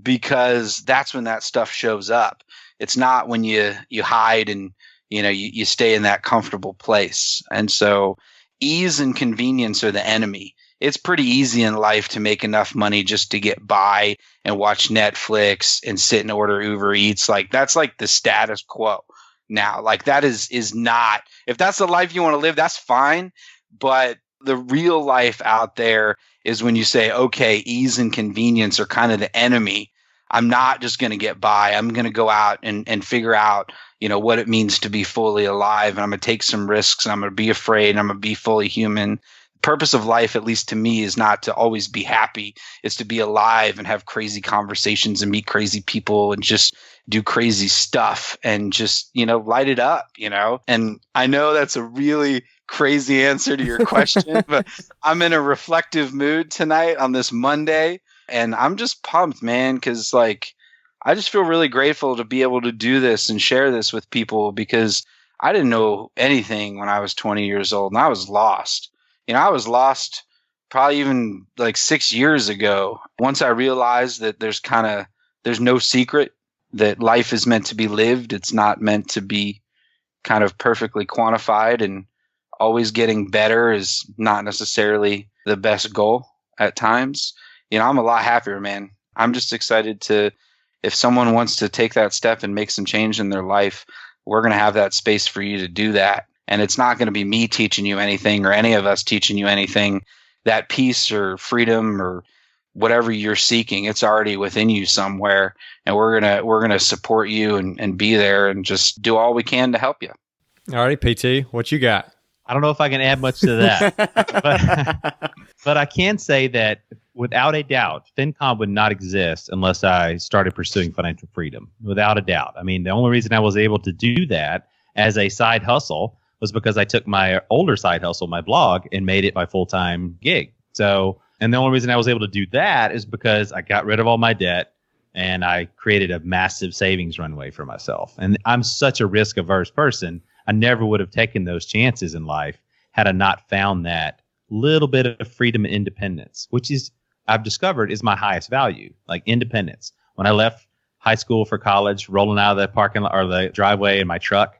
because that's when that stuff shows up. It's not when you hide and you stay in that comfortable place. And so ease and convenience are the enemy. It's pretty easy in life to make enough money just to get by and watch Netflix and sit and order Uber Eats. Like, that's like the status quo now. Like, that is not, if that's the life you want to live, that's fine. But the real life out there is when you say, okay, ease and convenience are kind of the enemy. I'm not just going to get by. I'm going to go out and figure out, what it means to be fully alive. And I'm going to take some risks, and I'm going to be afraid, and I'm going to be fully human. The purpose of life, at least to me, is not to always be happy. It's to be alive and have crazy conversations and meet crazy people and just do crazy stuff and just, light it up, And I know that's a really crazy answer to your question, but I'm in a reflective mood tonight on this Monday. And I'm just pumped, man, because I just feel really grateful to be able to do this and share this with people, because I didn't know anything when I was 20 years old, and I was lost. I was lost probably even 6 years ago. Once I realized that there's no secret that life is meant to be lived. It's not meant to be kind of perfectly quantified, and always getting better is not necessarily the best goal at times. I'm a lot happier, man. I'm just excited if someone wants to take that step and make some change in their life, we're going to have that space for you to do that. And it's not going to be me teaching you anything or any of us teaching you anything. That peace or freedom or whatever you're seeking, it's already within you somewhere. And we're going to support you and be there and just do all we can to help you. All right, PT, what you got? I don't know if I can add much to that, but I can say that without a doubt, FinCon would not exist unless I started pursuing financial freedom. Without a doubt. I mean, the only reason I was able to do that, as a side hustle was because I took my older side hustle, my blog, and made it my full-time gig. So, and the only reason I was able to do that is because I got rid of all my debt and I created a massive savings runway for myself. And I'm such a risk-averse person. I never would have taken those chances in life had I not found that little bit of freedom and independence, which is, I've discovered, is my highest value, like independence. When I left high school for college, rolling out of the parking lot or the driveway in my truck,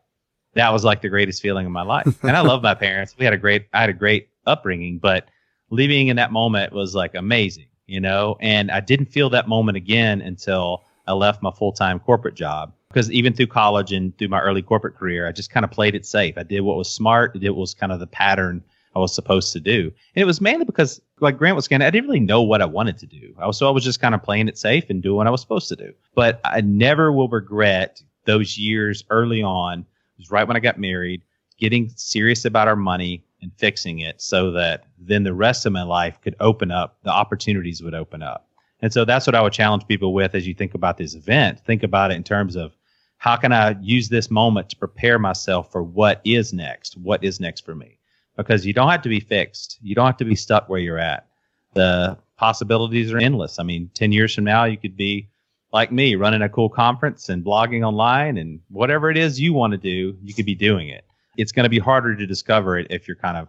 that was like the greatest feeling of my life. And I love my parents. I had a great upbringing, but leaving in that moment was like amazing, you know? And I didn't feel that moment again until I left my full-time corporate job. Because even through college and through my early corporate career, I just kind of played it safe. I did what was smart. I did what was kind of the pattern I was supposed to do. And it was mainly because, like Grant was saying, I didn't really know what I wanted to do. I was just kind of playing it safe and doing what I was supposed to do. But I never will regret those years early on. It was right when I got married, getting serious about our money and fixing it so that then the rest of my life could open up, the opportunities would open up. And so that's what I would challenge people with as you think about this event. Think about it in terms of how can I use this moment to prepare myself for what is next? What is next for me? Because you don't have to be fixed. You don't have to be stuck where you're at. The possibilities are endless. I mean, 10 years from now, you could be like me, running a cool conference and blogging online, and whatever it is you want to do, you could be doing it. It's going to be harder to discover it if you're kind of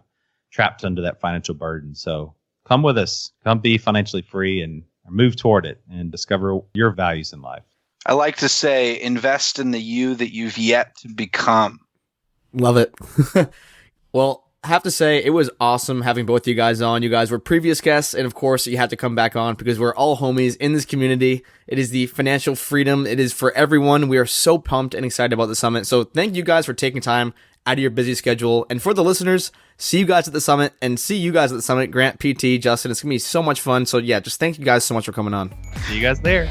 trapped under that financial burden. So come with us. Come be financially free and move toward it and discover your values in life. I like to say, invest in the you that you've yet to become. Love it. Well, I have to say, it was awesome having both you guys on. You guys were previous guests, and of course, you had to come back on because we're all homies in this community. It is the financial freedom. It is for everyone. We are so pumped and excited about the summit. So thank you guys for taking time out of your busy schedule. And for the listeners, see you guys at the summit, and see you guys at the summit. Grant, PT, Justin, it's going to be so much fun. So yeah, just thank you guys so much for coming on. See you guys there.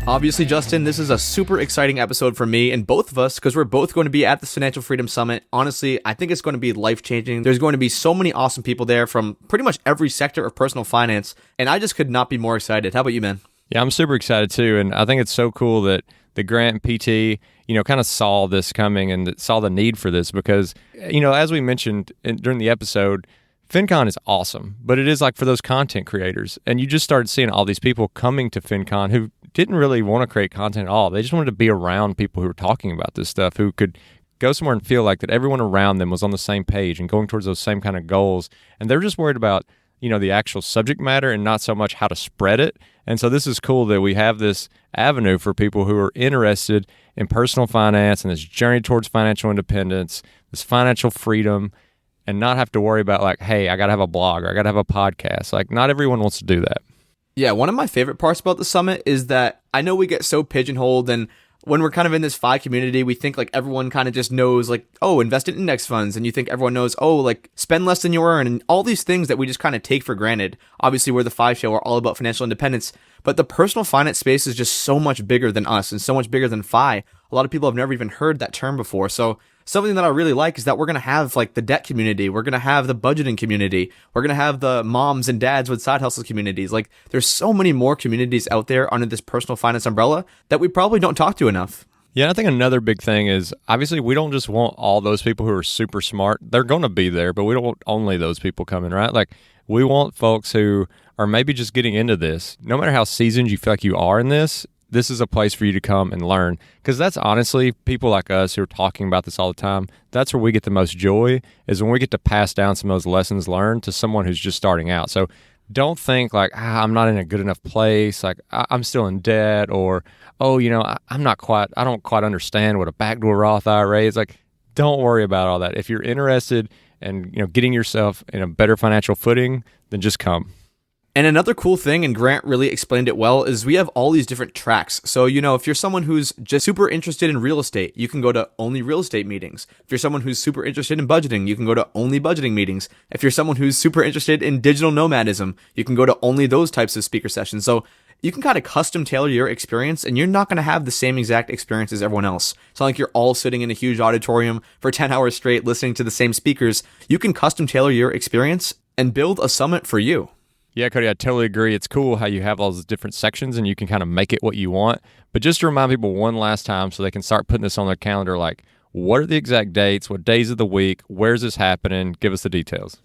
Obviously, Justin, this is a super exciting episode for me and both of us because we're both going to be at the Financial Freedom Summit. Honestly, I think it's going to be life-changing. There's going to be so many awesome people there from pretty much every sector of personal finance, and I just could not be more excited. How about you, man? Yeah, I'm super excited too, and I think it's so cool that the Grant and PT, kind of saw this coming and saw the need for this because, as we mentioned during the episode, FinCon is awesome, but it is like for those content creators. And you just started seeing all these people coming to FinCon who didn't really want to create content at all. They just wanted to be around people who were talking about this stuff, who could go somewhere and feel like that everyone around them was on the same page and going towards those same kind of goals. And they're just worried about, the actual subject matter and not so much how to spread it. And so this is cool that we have this avenue for people who are interested in personal finance and this journey towards financial independence, this financial freedom, and not have to worry about like, hey, I got to have a blog or I got to have a podcast. Like, not everyone wants to do that. Yeah, one of my favorite parts about the summit is that I know we get so pigeonholed, and when we're kind of in this FI community, we think like everyone kind of just knows like, oh, invest in index funds, and you think everyone knows, oh, like spend less than you earn, and all these things that we just kind of take for granted. Obviously, we're the FI show, we're all about financial independence, but the personal finance space is just so much bigger than us and so much bigger than FI. A lot of people have never even heard that term before, so something that I really like is that we're going to have like the debt community. We're going to have the budgeting community. We're going to have the moms and dads with side hustle communities. Like there's so many more communities out there under this personal finance umbrella that we probably don't talk to enough. Yeah, I think another big thing is obviously we don't just want all those people who are super smart. They're going to be there, but we don't want only those people coming, right? Like we want folks who are maybe just getting into this. No matter how seasoned you feel like you are in this is a place for you to come and learn. Because that's honestly, people like us who are talking about this all the time, that's where we get the most joy, is when we get to pass down some of those lessons learned to someone who's just starting out. So don't think like, I'm not in a good enough place, like I'm still in debt, or, oh, I don't quite understand what a backdoor Roth IRA is. Like, don't worry about all that. If you're interested in, getting yourself in a better financial footing, then just come. And another cool thing, and Grant really explained it well, is we have all these different tracks. So, if you're someone who's just super interested in real estate, you can go to only real estate meetings. If you're someone who's super interested in budgeting, you can go to only budgeting meetings. If you're someone who's super interested in digital nomadism, you can go to only those types of speaker sessions. So you can kind of custom tailor your experience, and you're not going to have the same exact experience as everyone else. It's not like you're all sitting in a huge auditorium for 10 hours straight listening to the same speakers. You can custom tailor your experience and build a summit for you. Yeah, Cody, I totally agree. It's cool how you have all those different sections and you can kind of make it what you want. But just to remind people one last time so they can start putting this on their calendar, like, what are the exact dates? What days of the week? Where's this happening? Give us the details.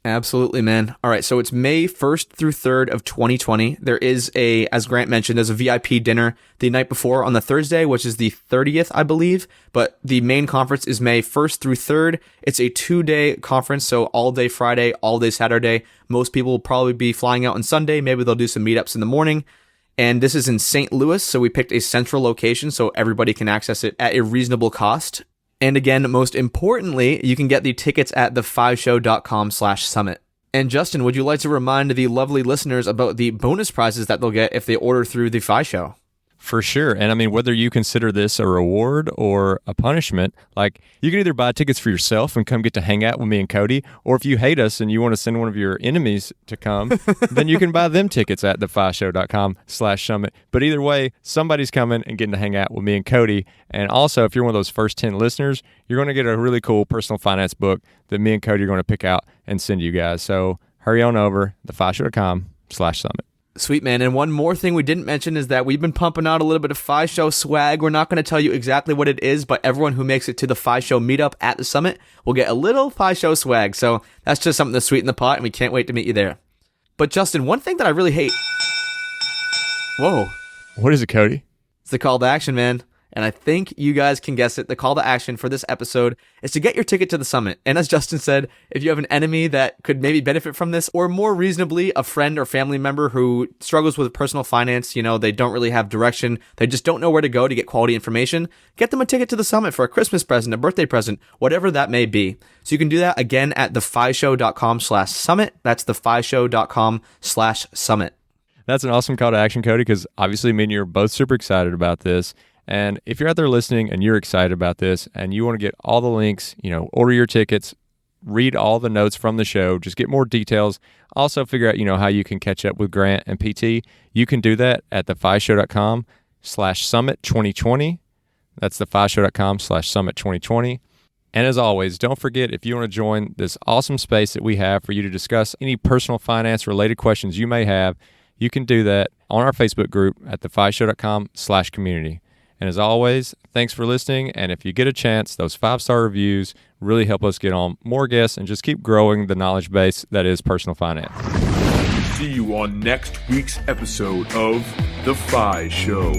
Absolutely, man. All right, so it's May 1st through 3rd of 2020. There is as Grant mentioned, there's a VIP dinner the night before on the Thursday, which is the 30th, I believe. But the main conference is May 1st through 3rd. It's a 2-day conference, so all day Friday, all day Saturday. Most people will probably be flying out on Sunday. Maybe they'll do some meetups in the morning. And this is in St. Louis, so we picked a central location so everybody can access it at a reasonable cost. And again, most importantly, you can get the tickets at the5show.com/summit. And Justin, would you like to remind the lovely listeners about the bonus prizes that they'll get if they order through the 5 Show? For sure. And I mean, whether you consider this a reward or a punishment, like you can either buy tickets for yourself and come get to hang out with me and Cody, or if you hate us and you want to send one of your enemies to come, then you can buy them tickets at the5show.com/summit. But either way, somebody's coming and getting to hang out with me and Cody. And also, if you're one of those first 10 listeners, you're going to get a really cool personal finance book that me and Cody are going to pick out and send you guys. So hurry on over, the5show.com/summit. Sweet, man. And one more thing we didn't mention is that we've been pumping out a little bit of 5 Show swag. We're not going to tell you exactly what it is, but everyone who makes it to the 5 Show meetup at the summit will get a little 5 Show swag. So that's just something to sweeten the pot, and we can't wait to meet you there. But Justin, one thing that I really hate... Whoa. What is it, Cody? It's the call to action, man. And I think you guys can guess it. The call to action for this episode is to get your ticket to the summit. And as Justin said, if you have an enemy that could maybe benefit from this, or more reasonably, a friend or family member who struggles with personal finance, they don't really have direction, they just don't know where to go to get quality information, get them a ticket to the summit for a Christmas present, a birthday present, whatever that may be. So you can do that again at the5show.com/summit. That's the5show.com/summit. That's an awesome call to action, Cody, because obviously me and you are both super excited about this. And if you're out there listening and you're excited about this and you want to get all the links, order your tickets, read all the notes from the show, just get more details. Also figure out, how you can catch up with Grant and PT. You can do that at the5show.com/summit 2020. That's the5show.com/summit 2020. And as always, don't forget, if you want to join this awesome space that we have for you to discuss any personal finance related questions you may have, you can do that on our Facebook group at the5show.com/community. And as always, thanks for listening. And if you get a chance, those 5-star reviews really help us get on more guests and just keep growing the knowledge base that is personal finance. See you on next week's episode of The 5 Show.